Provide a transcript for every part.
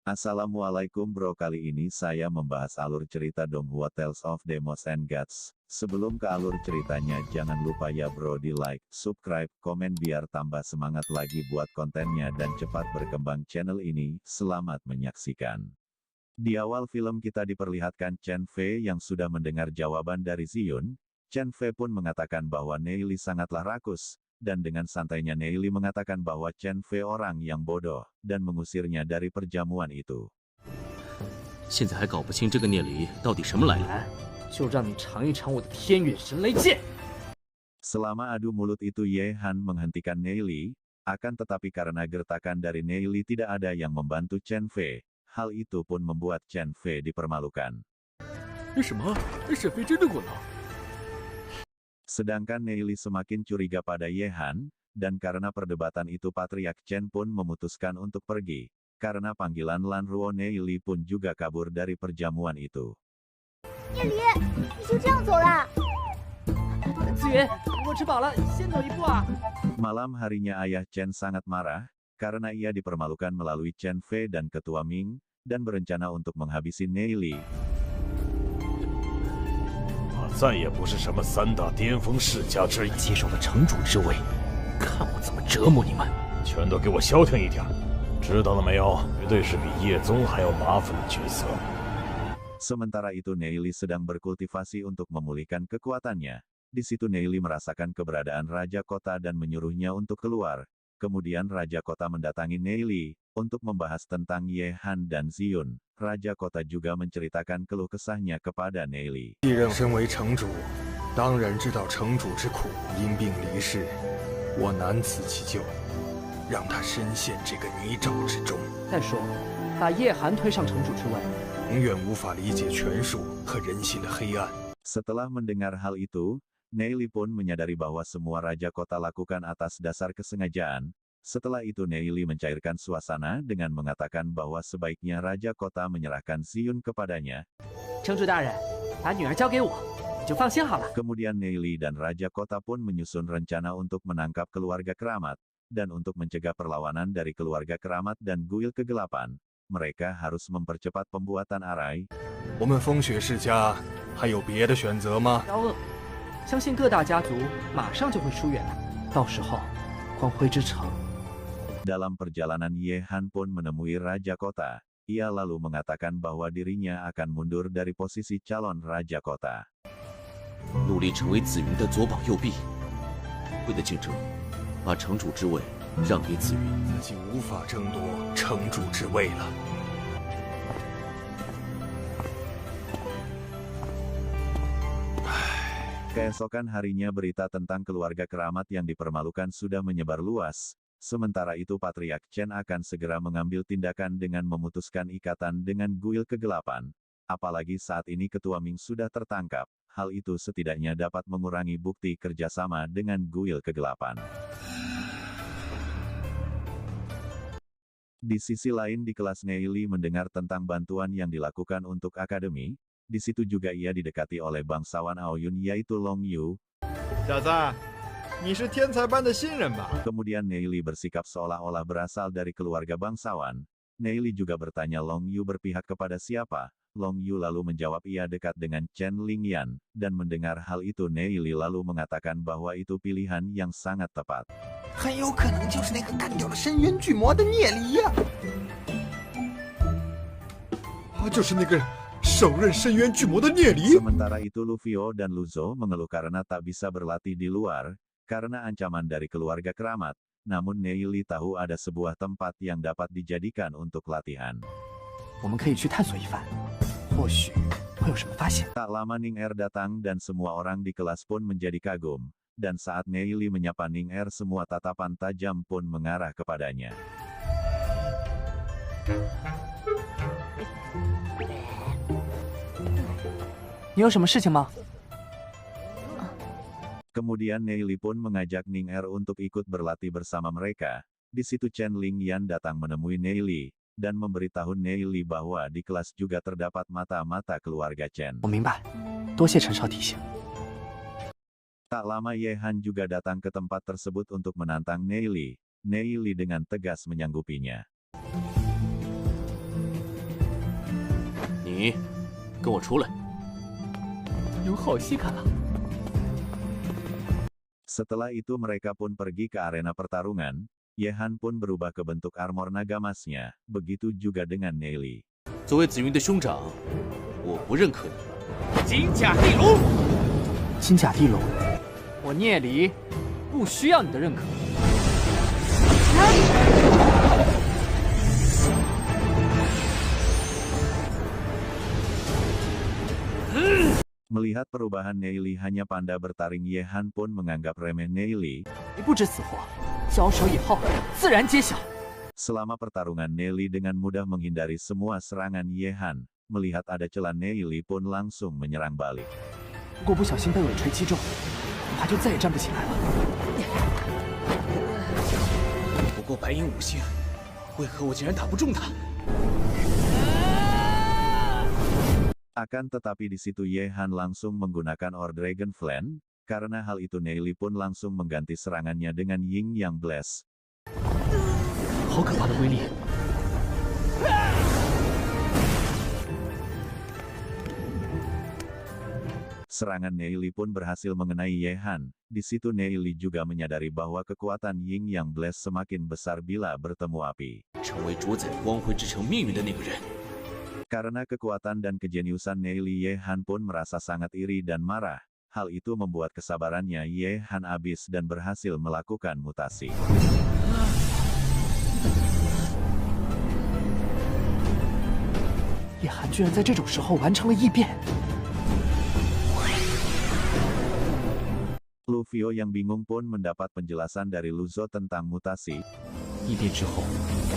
Assalamualaikum bro, kali ini saya membahas alur cerita Donghua Tales of Demons and Gods. Sebelum ke alur ceritanya jangan lupa ya bro di like, subscribe, komen biar tambah semangat lagi buat kontennya dan cepat berkembang channel ini. Selamat menyaksikan. Di awal film kita diperlihatkan Chen Fei yang sudah mendengar jawaban dari Ziyun. Chen Fei pun mengatakan bahwa Neili sangatlah rakus. Dan dengan santainya Neili mengatakan bahwa Chen Fei orang yang bodoh, dan mengusirnya dari perjamuan itu. 现在还搞不清这个聂离到底什么来历，就让你尝一尝我的天陨神雷剑。 Selama adu mulut itu Ye Han menghentikan Neili, akan tetapi karena gertakan dari Neili tidak ada yang membantu Chen Fei. Hal itu pun membuat Chen Fei dipermalukan. 什么？沈飞真的滚了？ Sedangkan Neili semakin curiga pada Ye Han, dan karena perdebatan itu Patriark Chen pun memutuskan untuk pergi. Karena panggilan Lan Ruo, Neili pun juga kabur dari perjamuan itu. 聂离，你就这样走啦？ 子云，我吃饱了，先走一步啊。 Malam harinya ayah Chen sangat marah, karena ia dipermalukan melalui Chen Fei dan ketua Ming, dan berencana untuk menghabisi Neili. 再也不是什么三大巅峰世家之一，接受了城主之位，看我怎么折磨你们！ 全都给我消停一点，知道了没有？绝对是比叶宗还要麻烦的角色。 Sementara itu Neili sedang berkultivasi untuk memulihkan kekuatannya. Di situ Neili merasakan keberadaan Raja Kota dan menyuruhnya untuk keluar. Kemudian Raja Kota mendatangi Neili, untuk membahas tentang Ye Han dan Ziyun. Raja Kota juga menceritakan keluh kesahnya kepada Neili. 身为城主，当然知道城主之苦，因病离世，我难辞其咎，让他深陷这个泥沼之中。 再说，把叶寒推上城主之位， 永远无法理解权术和人性的黑暗。 Setelah mendengar hal itu, Neili pun menyadari bahwa semua Raja Kota lakukan atas dasar kesengajaan. Setelah itu Neili mencairkan suasana dengan mengatakan bahwa sebaiknya Raja Kota menyerahkan Ziyun kepadanya. 城主大人，把女儿交给我，你就放心好了。 Kemudian Neili dan Raja Kota pun menyusun rencana untuk menangkap keluarga keramat, dan untuk mencegah perlawanan dari keluarga keramat dan guil kegelapan, mereka harus mempercepat pembuatan arai. 我们风雪世家还有别的选择吗？ 交恶，相信各大家族马上就会疏远的。到时候，光辉之城。 Dalam perjalanan Ye Han pun menemui Raja Kota. Ia lalu mengatakan bahwa dirinya akan mundur dari posisi calon Raja Kota. 努力成为紫云的左膀右臂。为了竞争，把城主之位让给紫云。 自己无法争夺城主之位了。 Keesokan harinya berita tentang keluarga keramat yang dipermalukan sudah menyebar luas. Sementara itu Patriark Chen akan segera mengambil tindakan dengan memutuskan ikatan dengan guil kegelapan. Apalagi saat ini ketua Ming sudah tertangkap. Hal itu setidaknya dapat mengurangi bukti kerjasama dengan guil kegelapan. Di sisi lain di kelas Neili mendengar tentang bantuan yang dilakukan untuk akademi. Di situ juga ia didekati oleh bangsawan Aoyun yaitu Long Yu. 小子，你是天才班的新人吧？ Kemudian Neili bersikap seolah-olah berasal dari keluarga bangsawan. Neili juga bertanya Long Yu berpihak kepada siapa. Long Yu lalu menjawab ia dekat dengan Chen Lingyan, dan mendengar hal itu Neili lalu mengatakan bahwa itu pilihan yang sangat tepat. 很有可能就是那个干掉了深渊巨魔的聂离呀！就是那个手刃深渊巨魔的聂离。 Sementara itu Lufio dan Luzo mengeluh karena tak bisa berlatih di luar, karena ancaman dari keluarga keramat. Namun Neili tahu ada sebuah tempat yang dapat dijadikan untuk latihan. 我们可以去探索一番，或许会有什么发现。 Tak lama Ning Er datang dan semua orang di kelas pun menjadi kagum. Dan saat Neili menyapa Ning Er semua tatapan tajam pun mengarah kepadanya. 你有什么事情吗？ Kemudian Neili pun mengajak Ning Er untuk ikut berlatih bersama mereka. Di situ Chen Lingyan datang menemui Neili, dan memberitahu Neili bahwa di kelas juga terdapat mata-mata keluarga Chen. 我明白，多谢陈少提醒。 Tak lama Ye Han juga datang ke tempat tersebut untuk menantang Neili. Neili dengan tegas menyanggupinya. 你跟我出来。有好戏看了。 Setelah itu mereka pun pergi ke arena pertarungan. Yehan pun berubah ke bentuk armor naga emasnya, begitu juga dengan Neili. 作为紫云的兄长，我不认可你。金甲地龙，金甲地龙，我聂离不需要你的认可。 Melihat perubahan Neili hanya panda bertaring, Yehan pun menganggap remeh Neili. 你不知死活，交手以后自然揭晓。 Selama pertarungan, Neili dengan mudah menghindari semua serangan Yehan. Melihat ada celah, Neili pun langsung menyerang balik. 如果不小心被尾锤击中，恐怕就再也站不起来了。不过白银5星，为何我竟然打不中他？ Akan tetapi di situ Yehan langsung menggunakan Or Dragon Flame. Karena hal itu Neili pun langsung mengganti serangannya dengan Yin Yang Blast. 好可怕的威力！ Serangan Neili pun berhasil mengenai Yehan. Di situ Neili juga menyadari bahwa kekuatan Yin Yang Blast semakin besar bila bertemu api. 成为主宰光辉之城命运的那个人。 Karena kekuatan dan kejeniusan Neili, Yehan pun merasa sangat iri dan marah. Hal itu membuat kesabarannya Yehan habis dan berhasil melakukan mutasi. Yehan 居然在这种时候完成了异变。 Lufio yang bingung pun mendapat penjelasan dari Luzo tentang mutasi. 异变之后，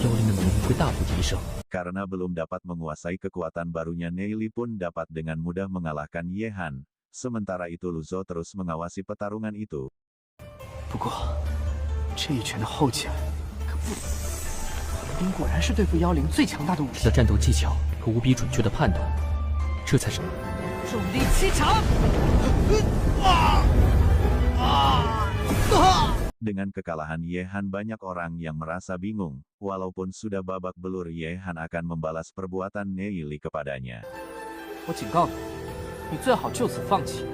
妖灵的能力会大幅提升。 Karena belum dapat menguasai kekuatan barunya, Neili pun dapat dengan mudah mengalahkan Yehan. Sementara itu Luzo terus mengawasi pertarungan itu. 不过，这一拳的后劲可不。灵果然是对付妖灵最强大的武器。的战斗技巧和无比准确的判断，这才是重力七场。 Dengan kekalahan Yehan, banyak orang yang merasa bingung. Walaupun sudah babak belur, Yehan akan membalas perbuatan Neili kepadanya. 我警告你，你最好就此放弃。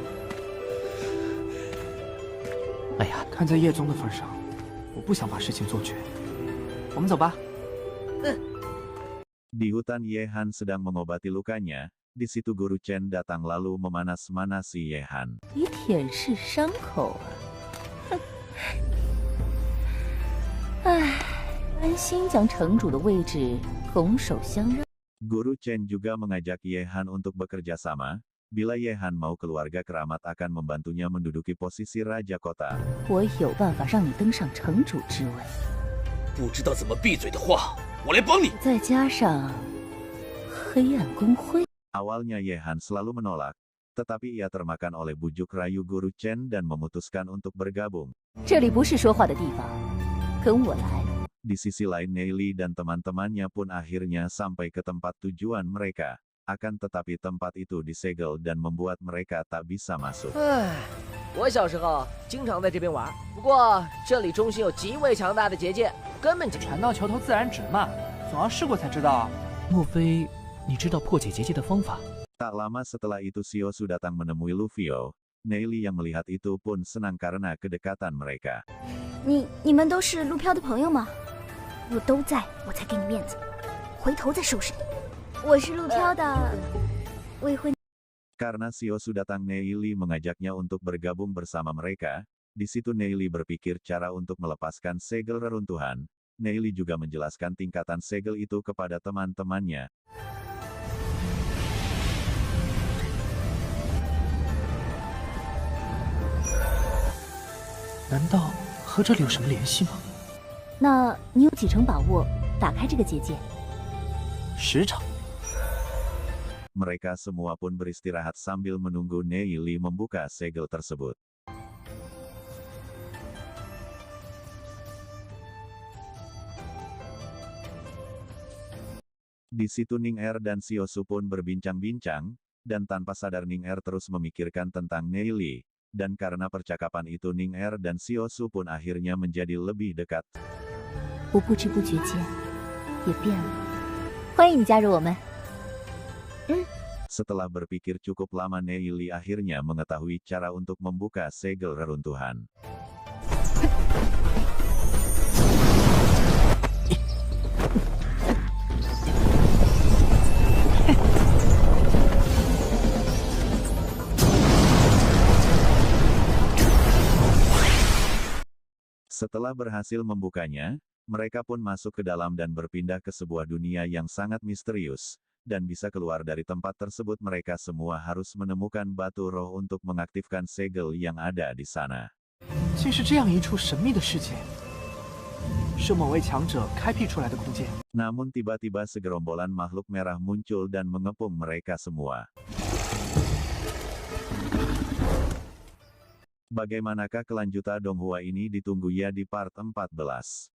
哎呀，看在叶宗的份上，我不想把事情做绝。我们走吧。Di hutan, Yehan sedang mengobati lukanya. Di situ Guru Chen datang lalu memanas-manasi Yehan. 你舔舐伤口啊！哼！唉，安心将城主的位置拱手相让。 Guru Chen juga mengajak Yehan untuk bekerja sama. Bila Yehan mau, keluarga keramat akan membantunya menduduki posisi raja kota. 我有办法让你登上城主之位。不知道怎么闭嘴的话，我来帮你。再加上黑暗公会。 Awalnya Yehan selalu menolak, tetapi ia termakan oleh bujuk rayu Guru Chen dan memutuskan untuk bergabung. 这里不是说话的地方，跟我来。 Di sisi lain, Neili dan teman-temannya pun akhirnya sampai ke tempat tujuan mereka. Akan tetapi tempat itu disegel dan membuat mereka tak bisa masuk. 唉，我小时候经常在这边玩，不过这里中心有极为强大的结界，根本就……船到桥头自然直嘛，总要试过才知道。莫非你知道破解结界的方法？ Tak lama setelah itu Siosu datang menemui Lufio. Neili yang melihat itu pun senang karena kedekatan mereka. 你们都是陆飘的朋友吗？我都在，我才给你面子，回头再收拾你。我是陆飘的未婚。 Karena Siosu datang, Neili mengajaknya untuk bergabung bersama mereka. Di situ Neili berpikir cara untuk melepaskan segel reruntuhan. Neili juga menjelaskan tingkatan segel itu kepada teman-temannya.难道和这里有什么联系吗？那你有几成把握打开这个结界？10成。 Mereka semua pun beristirahat sambil menunggu Neili membuka segel tersebut. Di situ Ning-Er dan Siosu pun berbincang-bincang, dan tanpa sadar Ning-Er terus memikirkan tentang Neili, dan karena percakapan itu Ning-Er dan Siosu pun akhirnya menjadi lebih dekat. 我不知不觉间也变了。欢迎你加入我们。Setelah berpikir cukup lama, Neili akhirnya mengetahui cara untuk membuka segel reruntuhan. Setelah berhasil membukanya, mereka pun masuk ke dalam dan berpindah ke sebuah dunia yang sangat misterius, dan bisa keluar dari tempat tersebut. Mereka semua harus menemukan batu roh untuk mengaktifkan segel yang ada di sana. 竟是这样一处神秘的世界，是某位强者开辟出来的空间。 Namun tiba-tiba segerombolan makhluk merah muncul dan mengepung mereka semua. Bagaimanakah kelanjutan Donghua ini? Ditunggu ya di part 14.